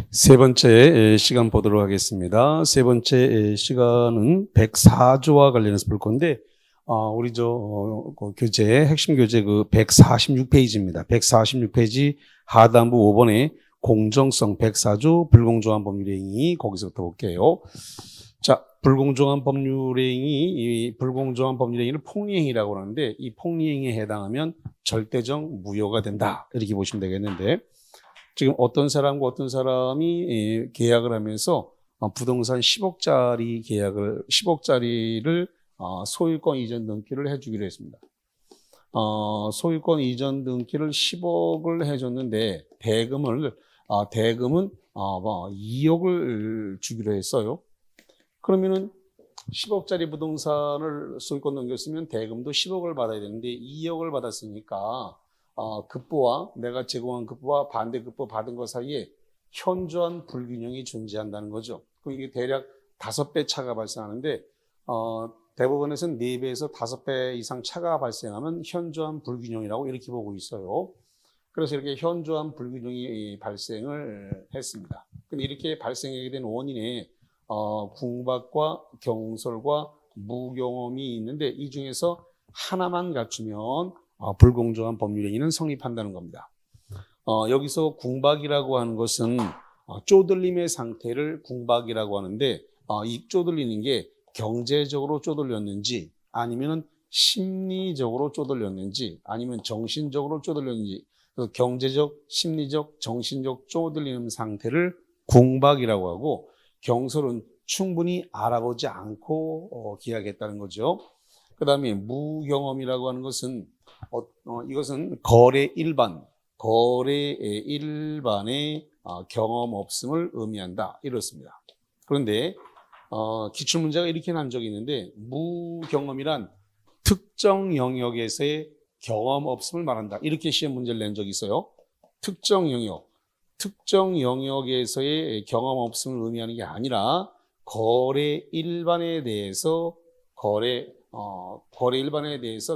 세 번째 시간 보도록 하겠습니다. 세 번째 시간은 104조와 관련해서 볼 건데, 우리 그 교재, 핵심 교재 그 146페이지입니다. 146페이지 하단부 5번에 공정성 104조 불공정한 법률행위, 거기서부터 볼게요. 자, 불공정한 법률행위, 이 불공정한 법률행위를 폭리행위라고 하는데, 이 폭리행위에 해당하면 절대적 무효가 된다, 이렇게 보시면 되겠는데, 지금 어떤 사람과 어떤 사람이 계약을 하면서 부동산 10억짜리를 소유권 이전 등기를 해주기로 했습니다. 소유권 이전 등기를 10억을 해줬는데 대금은 2억을 주기로 했어요. 그러면은 10억짜리 부동산을 소유권 넘겼으면 대금도 10억을 받아야 되는데 2억을 받았으니까 급부와 내가 제공한 급부와 반대 급부 받은 것 사이에 현저한 불균형이 존재한다는 거죠. 그럼 이게 대략 5배 차가 발생하는데 대법원에서는 4배에서 5배 이상 차가 발생하면 현저한 불균형이라고 이렇게 보고 있어요. 그래서 이렇게 현저한 불균형이 발생을 했습니다. 근데 이렇게 발생하게 된 원인에 궁박과 경솔과 무경험이 있는데 이 중에서 하나만 갖추면 불공정한 법률행위는 성립한다는 겁니다. 여기서 궁박이라고 하는 것은 쪼들림의 상태를 궁박이라고 하는데 이 쪼들리는 게 경제적으로 쪼들렸는지 아니면 심리적으로 쪼들렸는지 아니면 정신적으로 쪼들렸는지 경제적, 심리적, 정신적 쪼들리는 상태를 궁박이라고 하고 경솔은 충분히 알아보지 않고 계약했다는 거죠. 그 다음에 무경험이라고 하는 것은 이것은 거래의 일반의 경험 없음을 의미한다. 이렇습니다. 그런데 기출문제가 이렇게 난 적이 있는데 무경험이란 특정 영역에서의 경험 없음을 말한다. 이렇게 시험 문제를 낸 적이 있어요. 특정 영역에서의 경험 없음을 의미하는 게 아니라 거래 일반에 대해서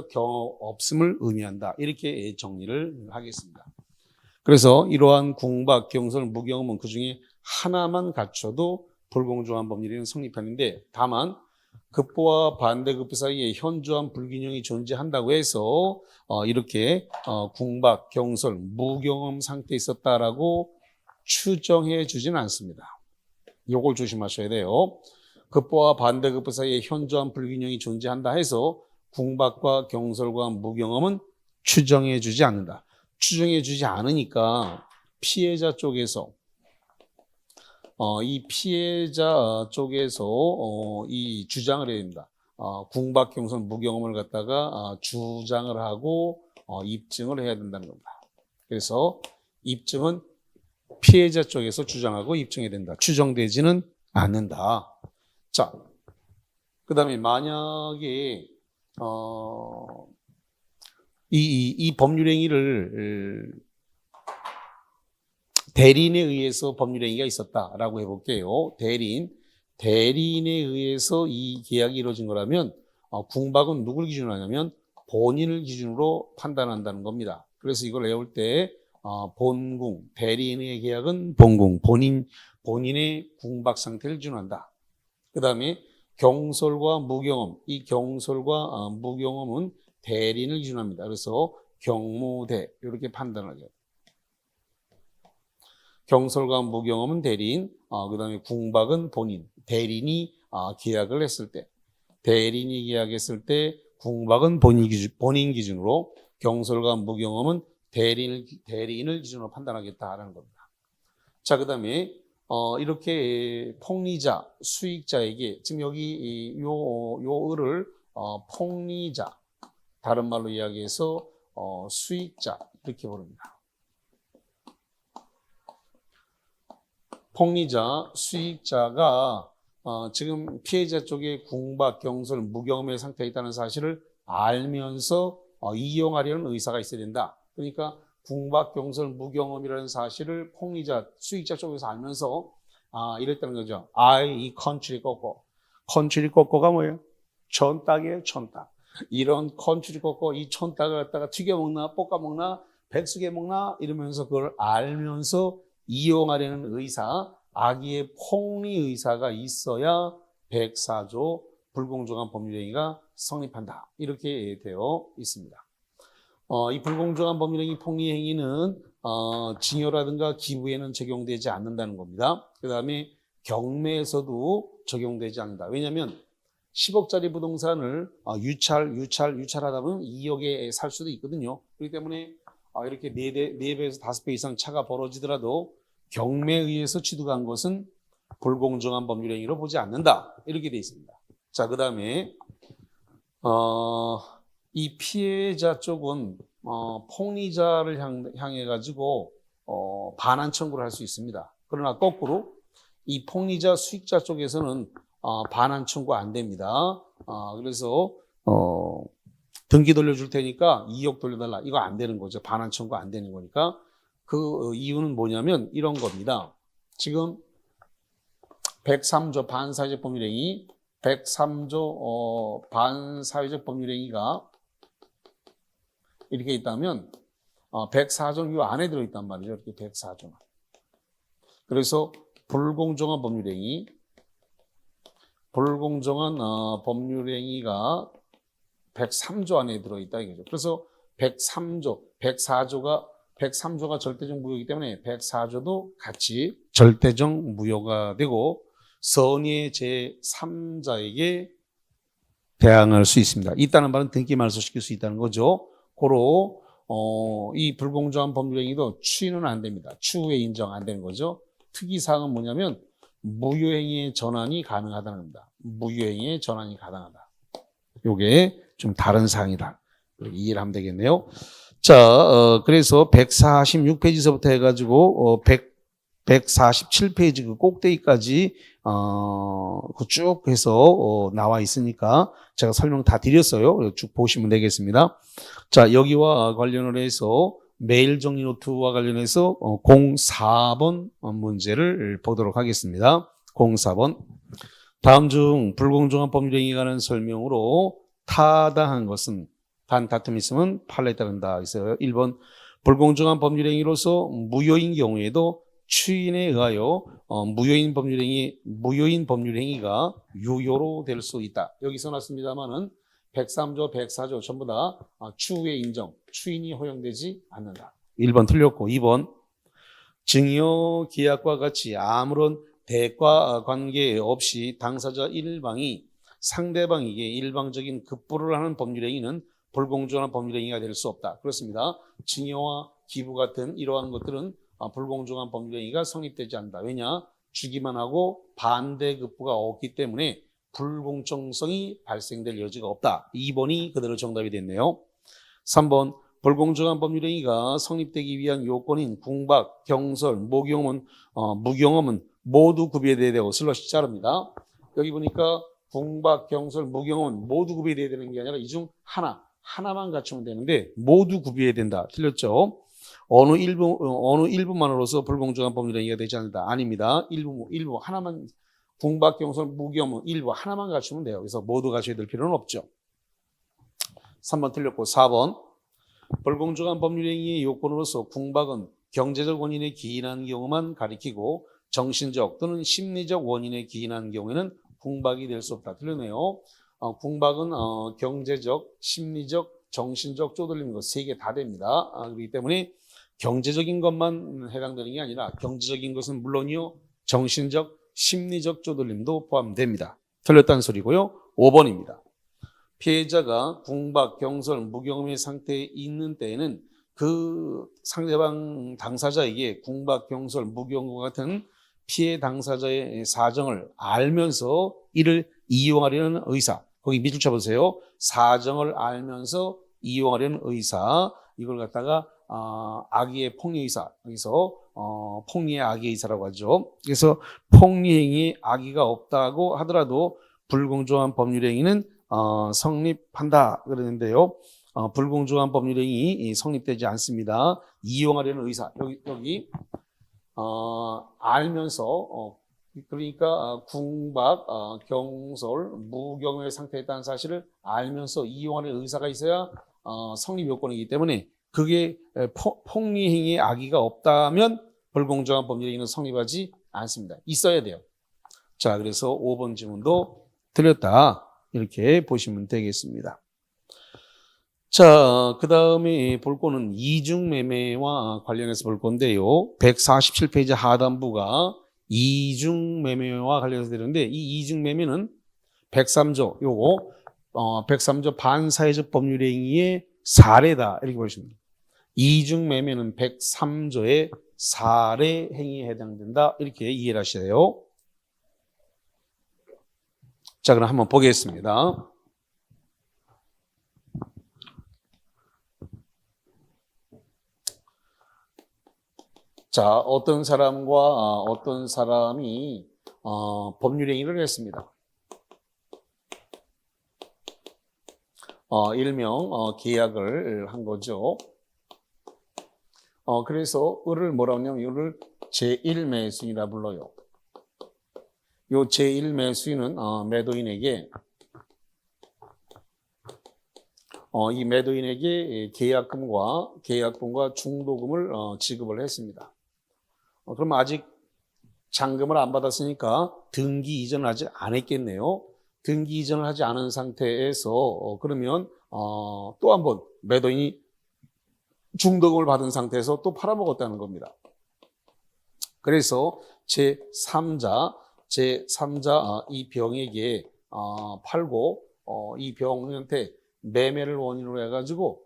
경험 없음을 의미한다. 이렇게 정리를 하겠습니다. 그래서 이러한 궁박, 경솔, 무경험은 그 중에 하나만 갖춰도 불공정한 법률은 성립하는데 다만 급부와 반대급부 사이에 현저한 불균형이 존재한다고 해서 이렇게 궁박, 경솔, 무경험 상태에 있었다라고 추정해 주지는 않습니다. 이걸 조심하셔야 돼요. 급부와 반대급부 사이에 현저한 불균형이 존재한다 해서 궁박과 경솔과 무경험은 추정해 주지 않는다. 추정해 주지 않으니까 피해자 쪽에서 이 주장을 해야 됩니다. 궁박, 경솔, 무경험을 갖다가 주장을 하고 입증을 해야 된다는 겁니다. 그래서 입증은 피해자 쪽에서 주장하고 입증해야 된다. 추정되지는 않는다. 자, 그 다음에 만약에 이 법률행위를 대리인에 의해서 법률행위가 있었다라고 해볼게요. 대리인에 의해서 이 계약이 이루어진 거라면 궁박은 누굴 기준으로 하냐면 본인을 기준으로 판단한다는 겁니다. 그래서 이걸 외울 때 본궁, 대리인의 계약은 본궁, 본인의 궁박 상태를 기준한다. 그 다음에 경솔과 무경험, 이 경솔과 무경험은 대리인을 기준합니다. 그래서 경무대 이렇게 판단을 해요. 경솔과 무경험은 대리인, 그 다음에 궁박은 본인, 대리인이 계약을 했을 때, 대리인이 계약했을 때 궁박은 본인 기준으로, 경솔과 무경험은 대리인을 기준으로 판단하겠다라는 겁니다. 자, 그 다음에 이렇게 폭리자, 수익자에게 지금 여기 요 을을 폭리자, 다른 말로 이야기해서 수익자 이렇게 부릅니다. 폭리자, 수익자가 지금 피해자 쪽에 궁박, 경솔, 무경험의 상태에 있다는 사실을 알면서 이용하려는 의사가 있어야 된다. 그러니까 궁박, 경솔, 무경험이라는 사실을 폭리자, 수익자 쪽에서 알면서 이랬다는 거죠. 이 컨츄리 꼬꼬. 컨츄리 꼬꼬가 뭐예요? 촌딱이에요, 촌딱. 이런 컨츄리 꼬꼬, 이 촌딱을 갖다가 튀겨 먹나, 볶아 먹나, 백숙에 먹나 이러면서 그걸 알면서 이용하려는 의사, 악의의 폭리 의사가 있어야 104조 불공정한 법률행위가 성립한다. 이렇게 되어 있습니다. 이 불공정한 법률행위 폭리 행위는 징역이라든가 기부에는 적용되지 않는다는 겁니다. 그 다음에 경매에서도 적용되지 않는다. 왜냐하면 10억짜리 부동산을 유찰하다 보면 2억에 살 수도 있거든요. 그렇기 때문에 이렇게 4배에서 5배 이상 차가 벌어지더라도 경매에 의해서 취득한 것은 불공정한 법률행위로 보지 않는다. 이렇게 되어 있습니다. 자, 그 다음에 이 피해자 쪽은 폭리자를 향해 가지고 반환 청구를 할 수 있습니다. 그러나 거꾸로 이 폭리자 수익자 쪽에서는 반환 청구 안 됩니다. 그래서 등기 돌려줄 테니까 2억 돌려달라. 이거 안 되는 거죠. 반환 청구 안 되는 거니까. 그 이유는 뭐냐면 이런 겁니다. 지금 103조 반사회적 법률행위, 103조 반사회적 법률행위가 이렇게 있다면 104조는 이 안에 들어있단 말이죠. 이렇게 104조는. 그래서 불공정한 법률행위, 불공정한 법률행위가 103조 안에 들어있다 이거죠. 그래서 103조가 절대적 무효이기 때문에 104조도 같이 절대적 무효가 되고 선의의 제3자에게 대항할 수 있습니다. 있다는 말은 등기 말소시킬 수 있다는 거죠. 고로 이 불공정한 법률행위도 추인은 안 됩니다. 추후에 인정 안 되는 거죠. 특이사항은 뭐냐면 무효행위의 전환이 가능하다는 겁니다. 무효행위의 전환이 가능하다. 요게 좀 다른 사항이다. 이해를 하면 되겠네요. 자, 그래서 146페이지서부터 해가지고 147페이지 그 꼭대기까지 쭉 해서 나와 있으니까 제가 설명 다 드렸어요. 쭉 보시면 되겠습니다. 자, 여기와 관련을 해서 메일 정리 노트와 관련해서 04번 문제를 보도록 하겠습니다. 04번. 다음 중 불공정한 법률행위에 관한 설명으로 타당한 것은 단 다툼이 있으면 판례에 따른다. 있어요. 1번 불공정한 법률행위로서 무효인 경우에도 추인에 의하여 무효인 법률행위가 유효로 될 수 있다. 여기 써놨습니다만은 103조, 104조 전부 다 추후의 인정, 추인이 허용되지 않는다. 1번 틀렸고 2번 증여 계약과 같이 아무런 대가 관계 없이 당사자 일방이 상대방에게 일방적인 급부를 하는 법률행위는 불공정한 법률행위가 될 수 없다. 그렇습니다. 증여와 기부 같은 이러한 것들은 불공정한 법률행위가 성립되지 않는다. 왜냐? 주기만 하고 반대급부가 없기 때문에 불공정성이 발생될 여지가 없다. 2번이 그대로 정답이 됐네요. 3번 불공정한 법률행위가 성립되기 위한 요건인 궁박, 경설, 무경험은 모두 구비돼야 되고 슬러시 자릅니다. 여기 보니까 궁박, 경설, 무경험은 모두 구비돼야 되는 게 아니라 이 중 하나만 갖추면 되는데 모두 구비해야 된다. 틀렸죠? 어느 일부만으로서 불공정한 법률행위가 되지 않는다. 아닙니다. 일부 하나만 궁박, 경설, 무경험은 일부 하나만 갖추면 돼요. 그래서 모두 갖춰야 될 필요는 없죠. 3번 틀렸고 4번 불공정한 법률행위의 요건으로서 궁박은 경제적 원인에 기인한 경우만 가리키고 정신적 또는 심리적 원인에 기인한 경우에는 궁박이 될 수 없다. 틀렸네요. 궁박은 경제적, 심리적, 정신적 쪼들리는 것 세 개 다 됩니다. 그렇기 때문에 경제적인 것만 해당되는 게 아니라 경제적인 것은 물론이요. 정신적, 심리적 쪼들림도 포함됩니다. 틀렸다는 소리고요. 5번입니다. 피해자가 궁박, 경설, 무경험의 상태에 있는 때에는 그 상대방 당사자에게 궁박, 경설, 무경험과 같은 피해 당사자의 사정을 알면서 이를 이용하려는 의사. 거기 밑줄 쳐보세요. 사정을 알면서 이용하려는 의사. 이걸 갖다가 악의의 폭리의사. 여기서 폭리의 악의의사라고 하죠. 그래서 폭리행위에 악의가 없다고 하더라도 불공정한 법률행위는 성립한다 그러는데요. 불공정한 법률행위 성립되지 않습니다. 이용하려는 의사. 여기 알면서 그러니까 궁박, 경솔, 무경험의 상태에 있다는 사실을 알면서 이용하는 의사가 있어야 성립 요건이기 때문에 그게 폭리행위의 악의가 없다면 불공정한 법률 행위는 성립하지 않습니다. 있어야 돼요. 자, 그래서 5번 지문도 틀렸다. 이렇게 보시면 되겠습니다. 자, 그 다음에 볼 거는 이중매매와 관련해서 볼 건데요. 147페이지 하단부가 이중매매와 관련해서 되는데, 이 이중매매는 103조, 요거, 103조 반사회적 법률행위의 사례다. 이렇게 보시면 됩니다. 이중매매는 103조의 사례 행위에 해당된다. 이렇게 이해를 하셔야 돼요. 자, 그럼 한번 보겠습니다. 자, 어떤 사람과 어떤 사람이 법률행위를 했습니다. 일명 계약을 한 거죠. 그래서 을을 뭐라고 하냐면 이를 제1매수인이라 불러요. 요 제1매수인은 매도인에게 이 매도인에게 계약금과 중도금을 지급을 했습니다. 그럼 아직 잔금을 안 받았으니까 등기 이전을 하지 않았겠네요. 등기 이전을 하지 않은 상태에서 그러면 또 한 번 매도인이 중도금을 받은 상태에서 또 팔아먹었다는 겁니다. 그래서 제3자 이 병에게 팔고 이 병한테 매매를 원인으로 해가지고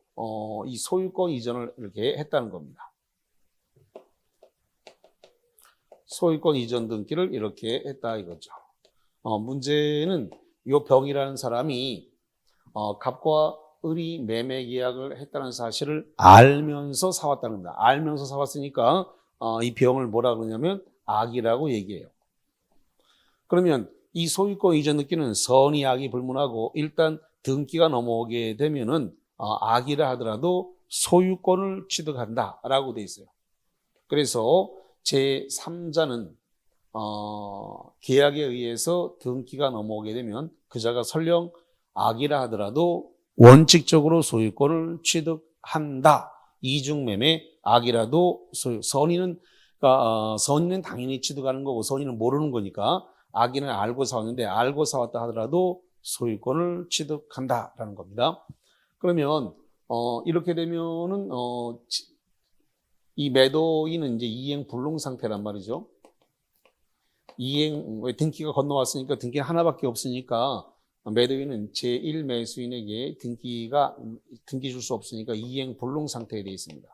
이 소유권 이전을 이렇게 했다는 겁니다. 소유권 이전 등기를 이렇게 했다 이거죠. 문제는 이 병이라는 사람이 갑과 을이 매매 계약을 했다는 사실을 알면서 사왔다는 겁니다. 알면서 사왔으니까 이 병을 뭐라 그러냐면 악이라고 얘기해요. 그러면 이 소유권 이전 등기는 선의 악이 불문하고 일단 등기가 넘어오게 되면은 악이라 하더라도 소유권을 취득한다라고 돼 있어요. 그래서 제3자는 계약에 의해서 등기가 넘어오게 되면 그자가 설령 악이라 하더라도 원칙적으로 소유권을 취득한다. 이중매매 악이라도 선의는 그러니까 선의는 당연히 취득하는 거고 선의는 모르는 거니까 악인은 알고 사왔는데 알고 사왔다 하더라도 소유권을 취득한다라는 겁니다. 그러면 이렇게 되면은 이 매도인은 이제 이행 불능 상태란 말이죠. 등기가 건너왔으니까 등기가 하나밖에 없으니까 매도인은 제1매수인에게 등기 줄 수 없으니까 이행 불능 상태에 되어 있습니다.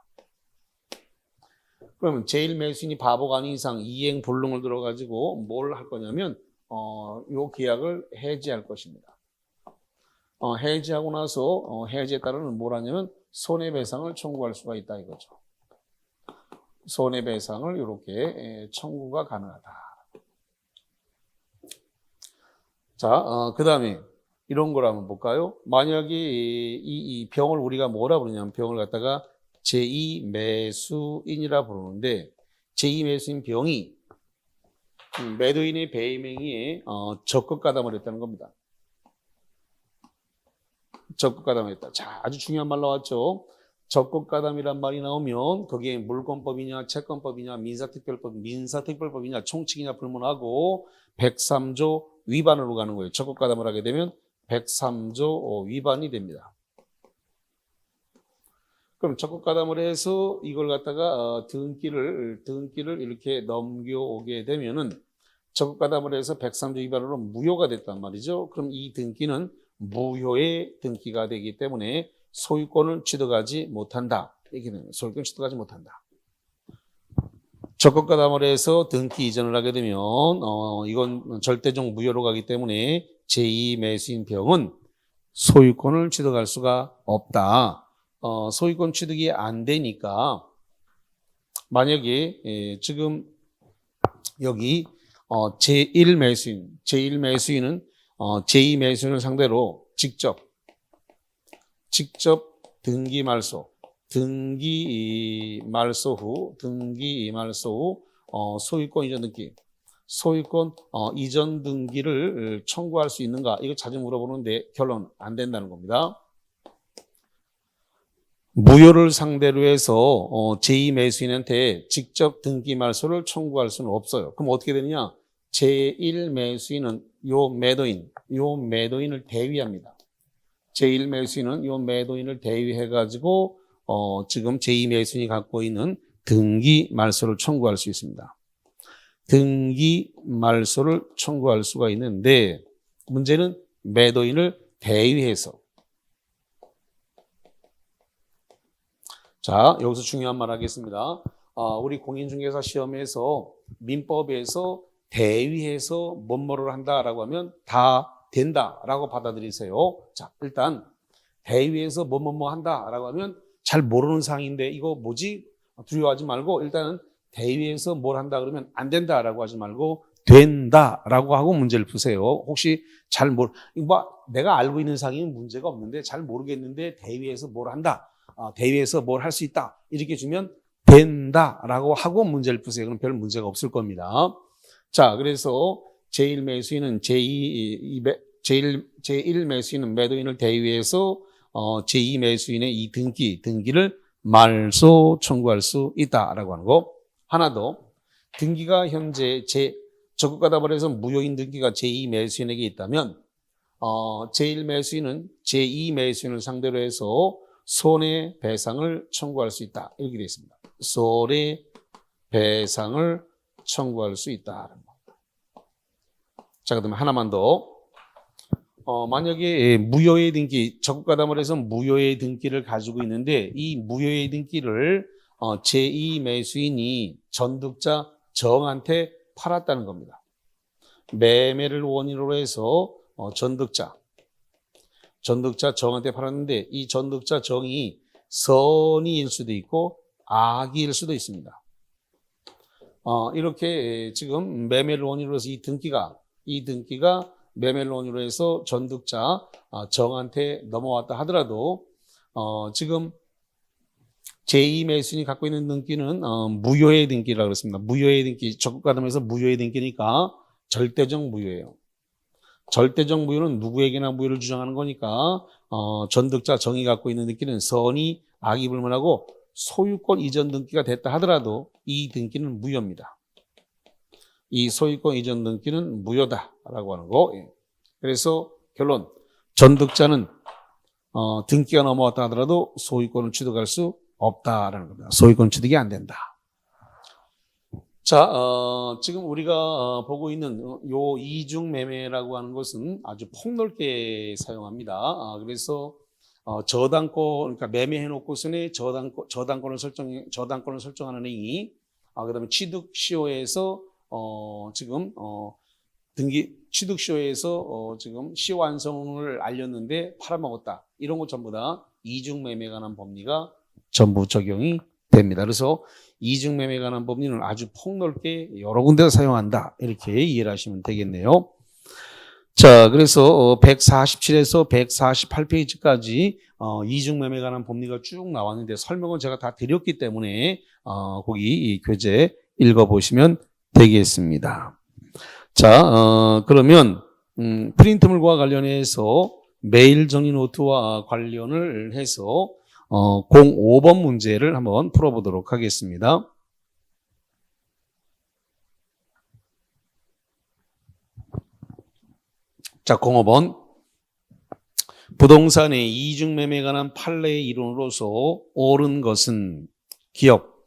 그러면 제1매수인이 바보가 아닌 이상 이행 불능을 들어가지고 뭘 할 거냐면 요 계약을 해지할 것입니다. 해지하고 나서 해지에 따르는 뭘 하냐면 손해배상을 청구할 수가 있다 이거죠. 손해배상을 이렇게 청구가 가능하다. 자, 그 다음에 이런 걸 한번 볼까요? 만약에 이 병을 우리가 뭐라 부르냐면 병을 갖다가 제2매수인이라 부르는데 제2매수인 병이 매도인의 배임행위에 적극가담을 했다는 겁니다. 적극가담을 했다. 자, 아주 중요한 말 나왔죠. 적극가담이란 말이 나오면 거기에 물권법이냐 채권법이냐 민사특별법이냐 총칙이냐 불문하고 103조 위반으로 가는 거예요. 적극가담을 하게 되면 103조 위반이 됩니다. 그럼 적극가담을 해서 이걸 갖다가 등기를 이렇게 넘겨오게 되면은 적극가담을 해서 103조 위반으로 무효가 됐단 말이죠. 그럼 이 등기는 무효의 등기가 되기 때문에 소유권을 취득하지 못한다. 얘기는 소유권 취득하지 못한다. 적극가담을 해서 등기 이전을 하게 되면 이건 절대적 무효로 가기 때문에 제2매수인 병은 소유권을 취득할 수가 없다. 소유권 취득이 안 되니까 만약에 지금 여기 제1매수인은 제2매수인을 상대로 직접 등기 말소 후 소유권 이전 등기 소유권 이전 등기를 청구할 수 있는가 이거 자주 물어보는데 결론 안 된다는 겁니다. 무효를 상대로 해서 제2 매수인한테 직접 등기 말소를 청구할 수는 없어요. 그럼 어떻게 되느냐? 제1 매수인은 요 매도인을 대위합니다. 제1 매수인은 요 매도인을 대위해가지고 지금 제2 매수인이 갖고 있는 등기 말소를 청구할 수 있습니다. 등기 말소를 청구할 수가 있는데 문제는 매도인을 대위해서. 자, 여기서 중요한 말 하겠습니다. 우리 공인중개사 시험에서 민법에서 대위해서 뭐뭐를 한다라고 하면 다 된다라고 받아들이세요. 자, 일단 대위해서 뭐뭐뭐 한다라고 하면 잘 모르는 사항인데 이거 뭐지? 두려워하지 말고 일단은 대위해서 뭘 한다 그러면 안 된다라고 하지 말고 된다라고 하고 문제를 푸세요. 혹시 내가 알고 있는 사항이면 문제가 없는데 잘 모르겠는데 대위해서 뭘 한다. 대위에서 뭘 할 수 있다 이렇게 주면 된다라고 하고 문제를 푸세요. 그럼 별 문제가 없을 겁니다. 자, 그래서 제1 매수인은 제1 매수인은 매도인을 대위해서 제2 매수인의 이 등기를 말소 청구할 수 있다라고 하는 거. 하나 더, 등기가 현재 적극가담을 해서 무효인 등기가 제2 매수인에게 있다면 제1 매수인은 제2 매수인을 상대로 해서 손해배상을 청구할 수 있다. 이렇게 되어 있습니다. 손해배상을 청구할 수 있다. 자, 그다음에 하나만 더. 만약에 무효의 등기, 적극가담을 해서 무효의 등기를 가지고 있는데 이 무효의 등기를 제2 매수인이 전득자 정한테 팔았다는 겁니다. 매매를 원인으로 해서 전득자 정한테 팔았는데 이 전득자 정이 선의일 수도 있고 악의일 수도 있습니다. 이렇게 지금 매매를 원인으로 해서 이 등기가 매매를 원인으로 해서 전득자 정한테 넘어왔다 하더라도 지금 제2 매수인이 갖고 있는 등기는 무효의 등기라고 그랬습니다. 무효의 등기, 적극가담에서 무효의 등기니까 절대적 무효예요. 절대적 무효는 누구에게나 무효를 주장하는 거니까 전득자 정이 갖고 있는 등기는 선의, 악의 불문하고 소유권 이전 등기가 됐다 하더라도 이 등기는 무효입니다. 이 소유권 이전 등기는 무효다라고 하는 거. 그래서 결론, 전득자는 등기가 넘어왔다 하더라도 소유권을 취득할 수 없다라는 겁니다. 소유권 취득이 안 된다. 자, 지금 우리가 보고 있는 요 이중 매매라고 하는 것은 아주 폭넓게 사용합니다. 그래서 저당권, 그러니까 매매해놓고서는 저당권을 설정하는 행위, 그다음에 취득시효에서 지금 취득시효에서 지금 시효 완성을 알렸는데 팔아먹었다. 이런 것 전부 다 이중 매매에 관한 법리가 전부 적용이 됩니다. 그래서 이중매매에 관한 법리는 아주 폭넓게 여러 군데서 사용한다. 이렇게 이해를 하시면 되겠네요. 자, 그래서 147에서 148페이지까지 이중매매에 관한 법리가 쭉 나왔는데 설명은 제가 다 드렸기 때문에 거기 이 교재 읽어보시면 되겠습니다. 자, 그러면 프린트물과 관련해서 메일 정리 노트와 관련을 해서 05번 문제를 한번 풀어보도록 하겠습니다. 자, 05번. 부동산의 이중매매에 관한 판례의 이론으로서 옳은 것은 기업.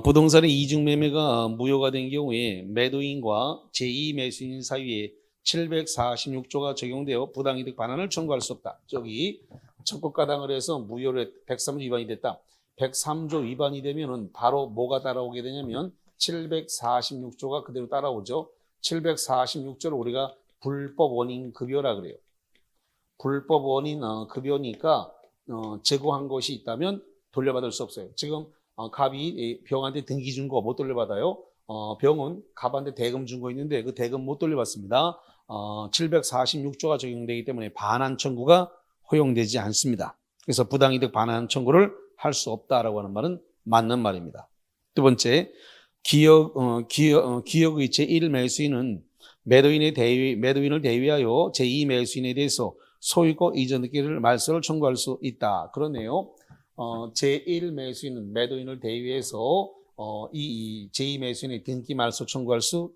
부동산의 이중매매가 무효가 된 경우에 매도인과 제2 매수인 사이에 746조가 적용되어 부당이득 반환을 청구할 수 없다. 저기 적극가당을 해서 무효를 103조 위반이 됐다. 103조 위반이 되면은 바로 뭐가 따라오게 되냐면 746조가 그대로 따라오죠. 746조를 우리가 불법 원인 급여라 그래요. 불법 원인 급여니까 제공한 것이 있다면 돌려받을 수 없어요. 지금 갑이 병한테 등기 준 거 못 돌려받아요. 병은 갑한테 대금 준 거 있는데 그 대금 못 돌려받습니다. 746조가 적용되기 때문에 반환 청구가 허용되지 않습니다. 그래서 부당이득 반환 청구를 할 수 없다라고 하는 말은 맞는 말입니다. 두 번째, 기역의 제1 매수인은 매도인을 대위하여 제2 매수인에 대해서 소유권 이전 등기를 말소를 청구할 수 있다. 그러네요. 제1 매수인은 매도인을 대위해서 이 제2 매수인의 등기 말소 청구할 수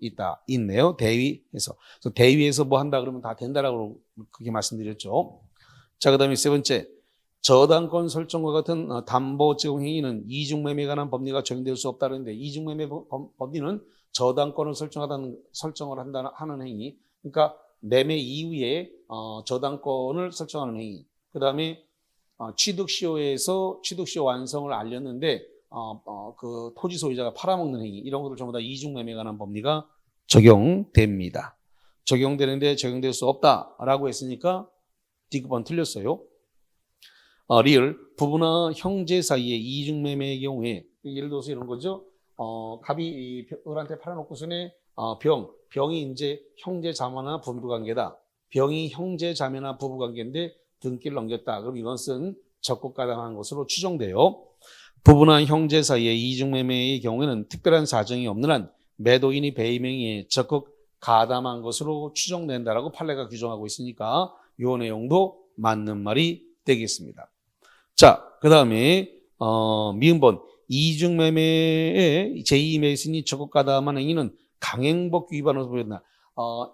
있네요. 대위해서. 그래서 대위해서 뭐 한다 그러면 다 된다라고 그렇게 말씀드렸죠. 자, 그다음에 세 번째. 저당권 설정과 같은 담보 제공 행위는 이중매매에 관한 법리가 적용될 수 없다는데 이중매매 법리는 저당권을 설정을 하는 행위. 그러니까 매매 이후에 저당권을 설정하는 행위. 그다음에 취득시효에서 취득시효 완성을 알렸는데 그 토지 소유자가 팔아먹는 행위 이런 것들 전부 다 이중매매에 관한 법리가 적용됩니다. 적용되는데 적용될 수 없다라고 했으니까 D급은 틀렸어요. 리을 부부나 형제 사이의 이중매매의 경우에 예를 들어서 이런 거죠. 갑이 을한테 팔아놓고서는 병이 이제 형제 자매나 부부 관계다. 병이 형제 자매나 부부 관계인데 등기를 넘겼다. 그럼 이것은 적극 가담한 것으로 추정돼요. 부부나 형제 사이의 이중매매의 경우에는 특별한 사정이 없는 한 매도인이 배임행위에 적극 가담한 것으로 추정된다라고 판례가 규정하고 있으니까 이 내용도 맞는 말이 되겠습니다. 자, 그 다음에 미음번 이중매매의 제2 매수인이 적극 가담한 행위는 강행법규 위반으로 보였나?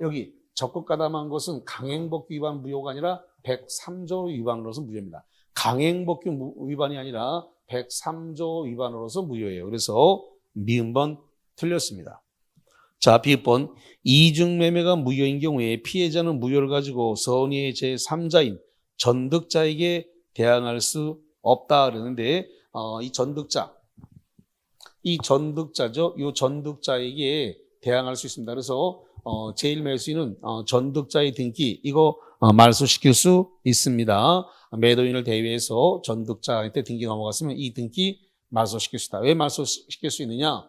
여기 적극 가담한 것은 강행법규 위반 무효가 아니라 103조 위반으로서 무효입니다. 강행법규 위반이 아니라 103조 위반으로서 무효예요. 그래서 미음번 틀렸습니다. 자, B번 이중매매가 무효인 경우에 피해자는 무효를 가지고 선의의 제3자인 전득자에게 대항할 수 없다 그러는데 이 전득자죠. 이 전득자에게 대항할 수 있습니다. 그래서 제1 매수인은 전득자의 등기 이거 말소시킬 수 있습니다. 매도인을 대위해서 전득자한테 등기 넘어갔으면 이 등기 말소시킬 수 있다. 왜 말소시킬 수 있느냐?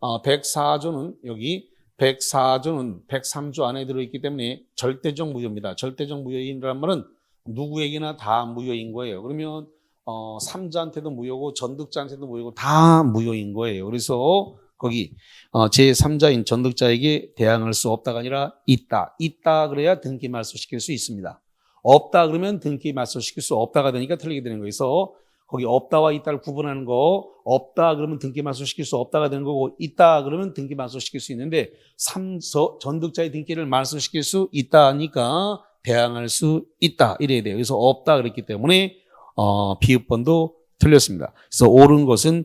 104조는 여기 104조는 103조 안에 들어있기 때문에 절대적 무효입니다. 절대적 무효인이란 말은 누구에게나 다 무효인 거예요. 그러면 3자한테도 무효고 전득자한테도 무효고 다 무효인 거예요. 그래서 거기 제3자인 전득자에게 대항할 수 없다가 아니라 있다 그래야 등기 말소시킬 수 있습니다. 없다 그러면 등기 말소시킬 수 없다가 되니까 틀리게 되는 거예요. 그래서 거기 없다와 있다를 구분하는 거 없다 그러면 등기 말소시킬 수 없다가 되는 거고 있다 그러면 등기 말소시킬 수 있는데 전득자의 등기를 말소시킬 수 있다니까 대항할 수 있다 이래야 돼요. 그래서 없다 그랬기 때문에 비읍번도 틀렸습니다. 그래서 옳은 것은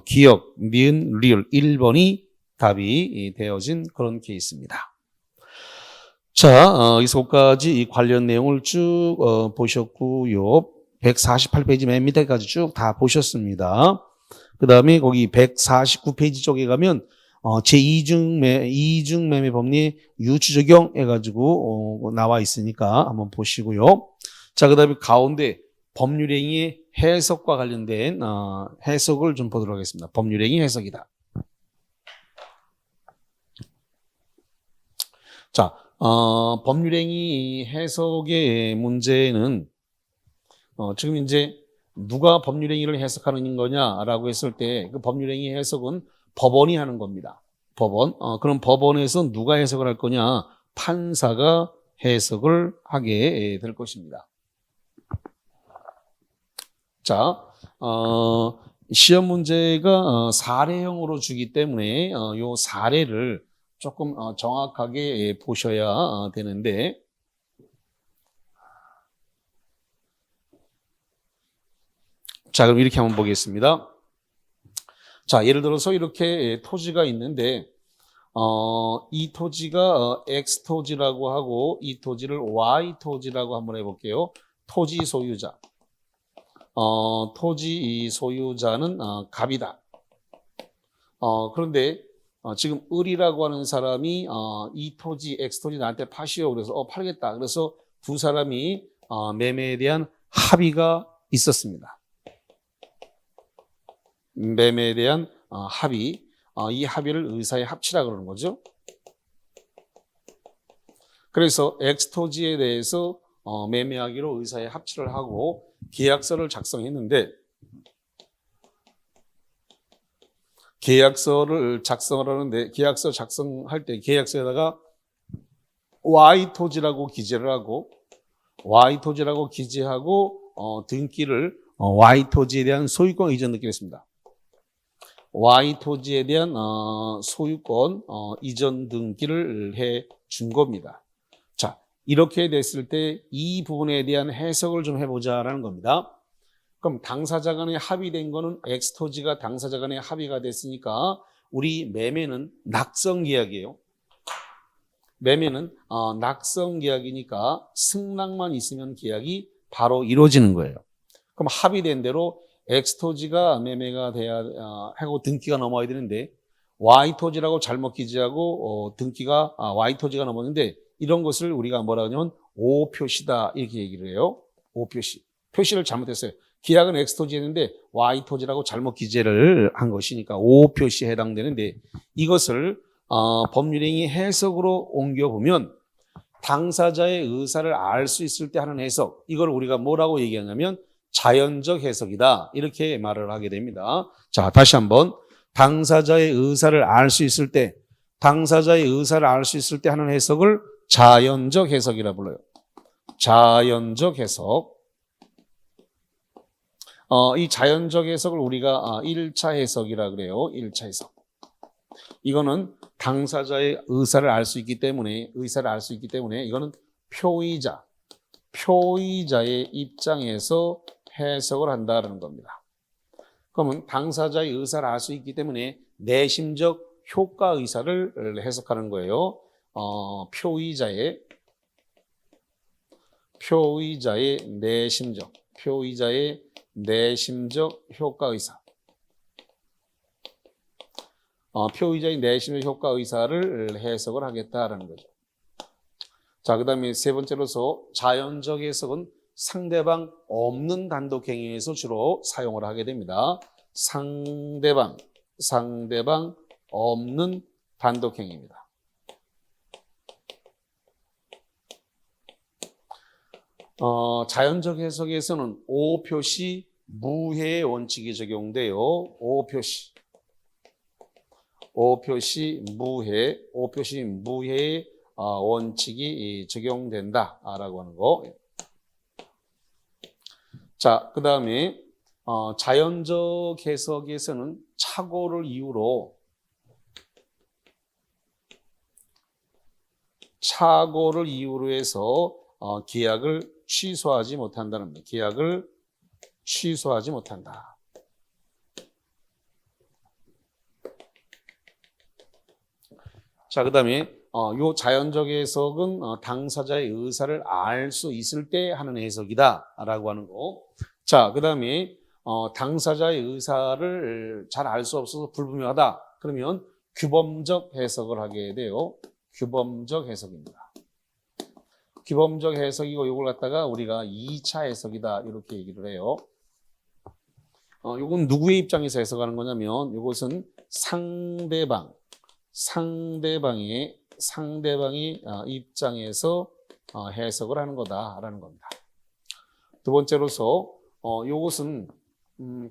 기역, 니은, 리을 1번이 답이 되어진 그런 케이스입니다. 자, 여기서까지 이 관련 내용을 쭉 보셨고요. 148페이지 맨 밑에까지 쭉 다 보셨습니다. 그 다음에 거기 149페이지 쪽에 가면 제2중매매 법리 유추 적용 해가지고 나와 있으니까 한번 보시고요. 자, 그 다음에 가운데 법률행위의 해석과 관련된 해석을 좀 보도록 하겠습니다. 법률행위 해석이다. 자, 법률행위 해석의 문제는 지금 이제 누가 법률행위를 해석하는 거냐라고 했을 때 그 법률행위 해석은 법원이 하는 겁니다. 법원. 그럼 법원에서 누가 해석을 할 거냐? 판사가 해석을 하게 될 것입니다. 자, 시험 문제가 사례형으로 주기 때문에 요 사례를 조금 정확하게 보셔야 되는데 자, 그럼 이렇게 한번 보겠습니다. 자, 예를 들어서 이렇게 토지가 있는데 이 토지가 X 토지라고 하고 이 토지를 Y 토지라고 한번 해볼게요. 토지 소유자. 토지 소유자는 갑이다. 그런데 지금 을이라고 하는 사람이 이 토지 X 토지 나한테 파시오. 그래서 팔겠다. 그래서 두 사람이 매매에 대한 합의가 있었습니다. 매매에 대한 합의, 이 합의를 의사의 합치라 그러는 거죠. 그래서 X토지에 대해서 매매하기로 의사의 합치를 하고 계약서를 작성했는데 계약서를 작성을 하는데 계약서 작성할 때 계약서에다가 Y토지라고 기재를 하고 Y토지라고 기재하고 등기를 Y 토지에 대한 소유권 이전 등기를 했습니다. Y 토지에 대한 소유권 이전 등기를 해 준 겁니다. 자, 이렇게 됐을 때 이 부분에 대한 해석을 좀 해보자라는 겁니다. 그럼 당사자 간에 합의된 거는 X 토지가 당사자 간에 합의가 됐으니까 우리 매매는 낙성 계약이에요. 매매는 낙성 계약이니까 승낙만 있으면 계약이 바로 이루어지는 거예요. 그럼 합의된 대로 X 토지가 매매가 돼야 하고 등기가 넘어야 되는데 Y 토지라고 잘못 기재하고 등기가 Y 토지가 넘었는데 이런 것을 우리가 뭐라 하냐면 O 표시다 이렇게 얘기를 해요. O 표시. 표시를 잘못했어요. 계약은 X 토지였는데 Y 토지라고 잘못 기재를 한 것이니까 O 표시에 해당되는데 이것을 법률행위 해석으로 옮겨보면 당사자의 의사를 알 수 있을 때 하는 해석, 이걸 우리가 뭐라고 얘기하냐면 자연적 해석이다 이렇게 말을 하게 됩니다. 자, 다시 한번 당사자의 의사를 알 수 있을 때, 당사자의 의사를 알 수 있을 때 하는 해석을 자연적 해석이라 불러요. 자연적 해석. 이 자연적 해석을 우리가 1차 해석이라 그래요. 1차 해석. 이거는 당사자의 의사를 알 수 있기 때문에 이거는 표의자의 입장에서 해석을 한다는 겁니다. 그러면 당사자의 의사를 알 수 있기 때문에 내심적 효과 의사를 해석하는 거예요. 표의자의 내심적 효과 의사. 표의자의 내심적 효과 의사를 해석을 하겠다라는 거죠. 자, 그 다음에 세 번째로서 자연적 해석은 상대방 없는 단독 행위에서 주로 사용을 하게 됩니다. 상대방 없는 단독 행위입니다. 자연적 해석에서는 O 표시 무해의 원칙이 적용돼요. O 표시 무해의 원칙이 적용된다라고 하는 거. 자, 그 다음에 자연적 해석에서는 착오를 이유로 해서 계약을 취소하지 못한다는 겁니다. 계약을 취소하지 못한다. 자, 그 다음에 요 자연적 해석은 당사자의 의사를 알 수 있을 때 하는 해석이다라고 하는 거. 자, 그 다음에 당사자의 의사를 잘 알 수 없어서 불분명하다. 그러면 규범적 해석을 하게 돼요. 규범적 해석입니다. 규범적 해석이고 이걸 갖다가 우리가 2차 해석이다 이렇게 얘기를 해요. 요건 누구의 입장에서 해석하는 거냐면 이것은 상대방의 입장에서 해석을 하는 거다라는 겁니다. 두 번째로서 이것은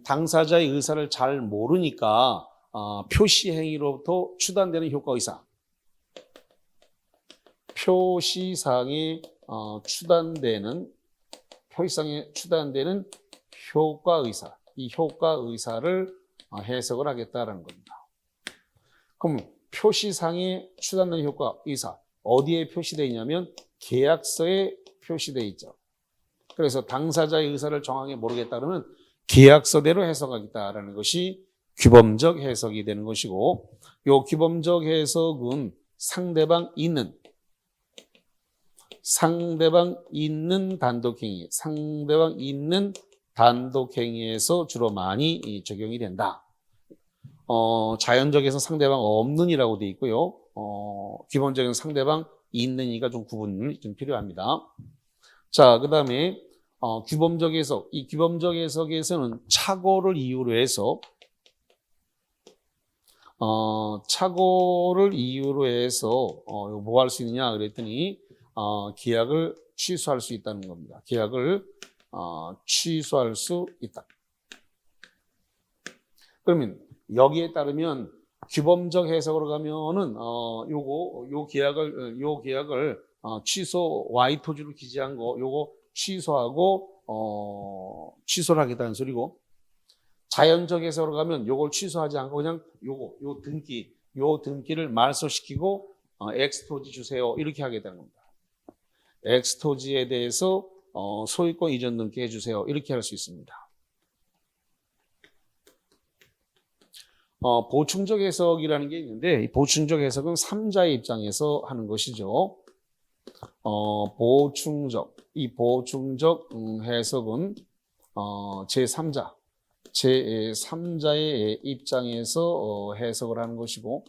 당사자의 의사를 잘 모르니까 표시 행위로부터 추단되는 효과 의사. 표시상에 추단되는 효과 의사. 이 효과 의사를 해석을 하겠다라는 겁니다. 그럼 표시상에 추단되는 효과 의사 어디에 표시되어 있냐면 계약서에 표시되어 있죠. 그래서 당사자의 의사를 정확히 모르겠다 그러면 계약서대로 해석하겠다라는 것이 규범적 해석이 되는 것이고, 이 규범적 해석은 상대방 있는 단독 행위에서 주로 많이 적용이 된다. 자연적에서 상대방 없는이라고 되어 있고요. 기본적인 상대방 있는이가 좀 구분이 좀 필요합니다. 자, 그 다음에 규범적 해석. 이 규범적 해석에서는 착오를 이유로 해서 뭐 할 수 있느냐 그랬더니 계약을 취소할 수 있다는 겁니다. 계약을 취소할 수 있다. 그러면 여기에 따르면 규범적 해석으로 가면은 요 계약을 취소 Y 토지로 기재한 거 요거 취소하고 취소를 하겠다는 소리고, 자연적 해석으로 가면 요걸 취소하지 않고 그냥 요 등기를 말소시키고 엑스토지 주세요 이렇게 하겠다는 겁니다. 엑스토지에 대해서 소유권 이전 등기 해주세요 이렇게 할 수 있습니다. 보충적 해석이라는 게 있는데 이 보충적 해석은 3자의 입장에서 하는 것이죠. 보충적 해석은 제3자의 입장에서 해석을 하는 것이고,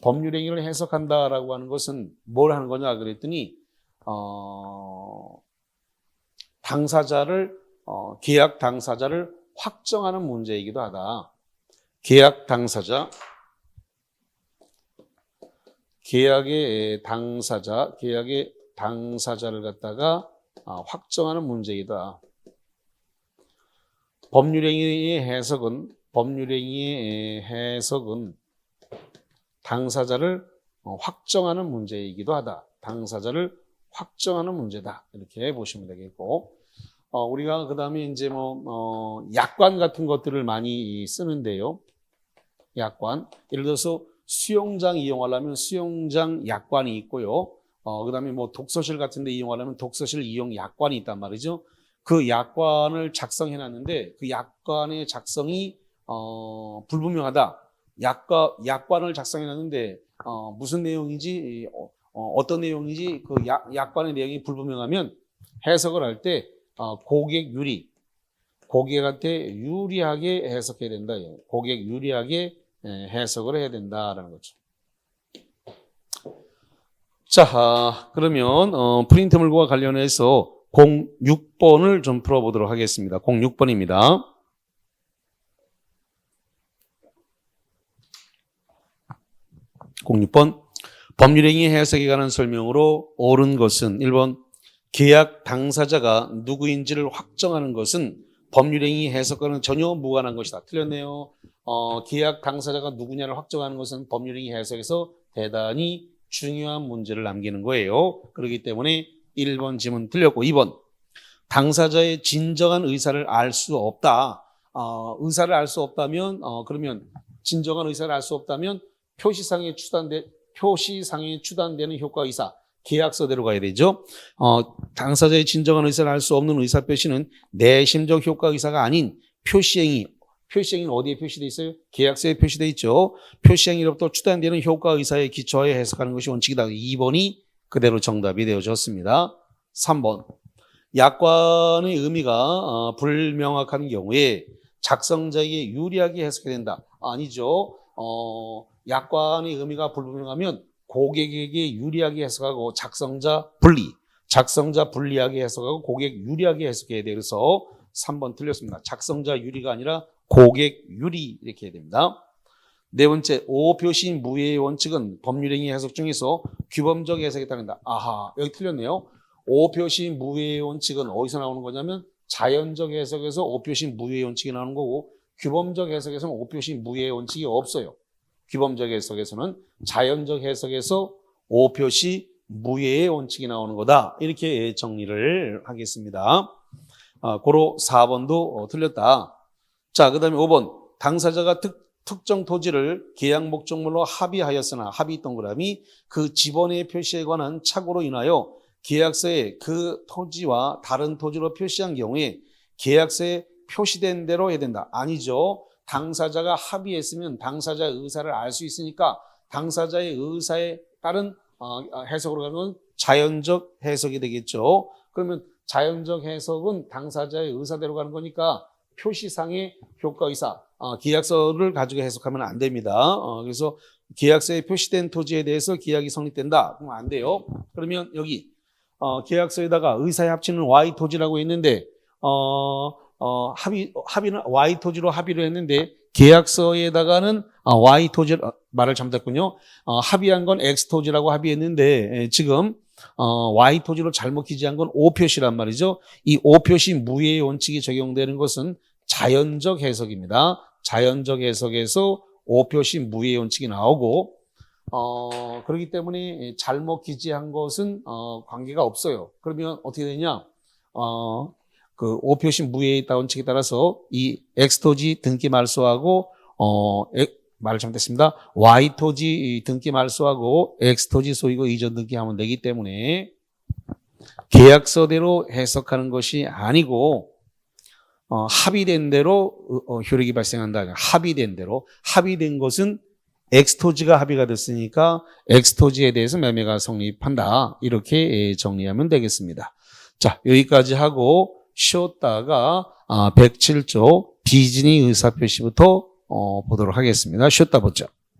법률행위를 해석한다라고 하는 것은 뭘 하는 거냐 그랬더니 계약 당사자를 확정하는 문제이기도 하다. 계약의 당사자를 갖다가 확정하는 문제이다. 법률행위의 해석은 당사자를 확정하는 문제이기도 하다. 당사자를 확정하는 문제다. 이렇게 보시면 되겠고, 우리가 그 다음에 이제 약관 같은 것들을 많이 쓰는데요. 약관. 예를 들어서 수영장 이용하려면 수영장 약관이 있고요. 그 다음에 독서실 같은 데 이용하려면 독서실 이용 약관이 있단 말이죠. 그 약관을 작성해 놨는데 그 약관의 작성이 불분명하다. 약관을 작성해 놨는데 무슨 내용인지 어떤 내용인지 그 약관의 내용이 불분명하면 해석을 할 때 고객한테 유리하게 해석해야 된다. 고객 유리하게 해석을 해야 된다라는 거죠. 자, 그러면 프린트물과 관련해서 06번을 좀 풀어보도록 하겠습니다. 06번입니다. 법률행위 해석에 관한 설명으로 옳은 것은 1번 계약 당사자가 누구인지를 확정하는 것은 법률행위 해석과는 전혀 무관한 것이다. 틀렸네요. 계약 당사자가 누구냐를 확정하는 것은 법률행위 해석에서 대단히 중요한 문제를 남기는 거예요. 그렇기 때문에 1번 지문 틀렸고, 2번 당사자의 진정한 의사를 알 수 없다. 의사를 알 수 없다면 그러면 진정한 의사를 알 수 없다면 표시상에 추단되는 효과의사 계약서대로 가야 되죠. 당사자의 진정한 의사를 알 수 없는 의사표시는 내심적 효과의사가 아닌 표시행위는 어디에 표시되어 있어요? 계약서에 표시되어 있죠. 표시행위로부터 추단되는 효과의사에 기초하여 해석하는 것이 원칙이다. 2번이 그대로 정답이 되어졌습니다. 3번 약관의 의미가 불명확한 경우에 작성자에게 유리하게 해석해야 된다. 아니죠. 약관의 의미가 불분명하면 고객에게 유리하게 해석하고 작성자 불리하게 해석하고 고객 유리하게 해석해야 돼요. 그래서 3번 틀렸습니다. 작성자 유리가 아니라 고객 유리 이렇게 해야 됩니다. 네 번째, 오표시 무효의 원칙은 법률행위 해석 중에서 규범적 해석에 따른다. 아하, 여기 틀렸네요. 오표시 무효의 원칙은 어디서 나오는 거냐면 자연적 해석에서 오표시 무효의 원칙이 나오는 거고, 규범적 해석에서는 오표시 무효의 원칙이 없어요. 규범적 해석에서는 자연적 해석에서 오표시 무효의 원칙이 나오는 거다. 이렇게 정리를 하겠습니다. 고로 4번도 틀렸다. 자, 그 다음에 5번. 당사자가 특정 토지를 계약 목적물로 합의하였으나 합의 동그라미 그 지번의 표시에 관한 착오로 인하여 계약서에 그 토지와 다른 토지로 표시한 경우에 계약서에 표시된 대로 해야 된다. 아니죠. 당사자가 합의했으면 당사자의 의사를 알 수 있으니까 당사자의 의사에 따른 해석으로 가면 자연적 해석이 되겠죠. 그러면 자연적 해석은 당사자의 의사대로 가는 거니까 표시상의 효과의사, 계약서를 가지고 해석하면 안 됩니다. 그래서 계약서에 표시된 토지에 대해서 계약이 성립된다. 그럼 안 돼요. 그러면 여기 계약서에다가 의사의 합치는 Y 토지라고 했는데 합의는 Y 토지로 합의를 했는데 계약서에다가는 Y 토지 말을 잘못했군요. 합의한 건 X 토지라고 합의했는데 지금 Y 토지로 잘못 기재한 건 O 표시란 말이죠. 이 O 표시 무효의 원칙이 적용되는 것은 자연적 해석입니다. 자연적 해석에서 O 표시 무효의 원칙이 나오고 그렇기 때문에 잘못 기재한 것은 관계가 없어요. 그러면 어떻게 되냐? 그 오표시 무효에 있다 원칙에 따라서 이 X토지 등기 말소하고 말을 잘못했습니다. Y토지 등기 말소하고 X토지 소유고 이전 등기하면 되기 때문에 계약서대로 해석하는 것이 아니고 합의된 대로 효력이 발생한다. 합의된 대로. 합의된 것은 X토지가 합의가 됐으니까 X토지에 대해서 매매가 성립한다. 이렇게 정리하면 되겠습니다. 자, 여기까지 하고 쉬었다가 107조 비진의 의사표시부터 보도록 하겠습니다. 쉬었다 보죠.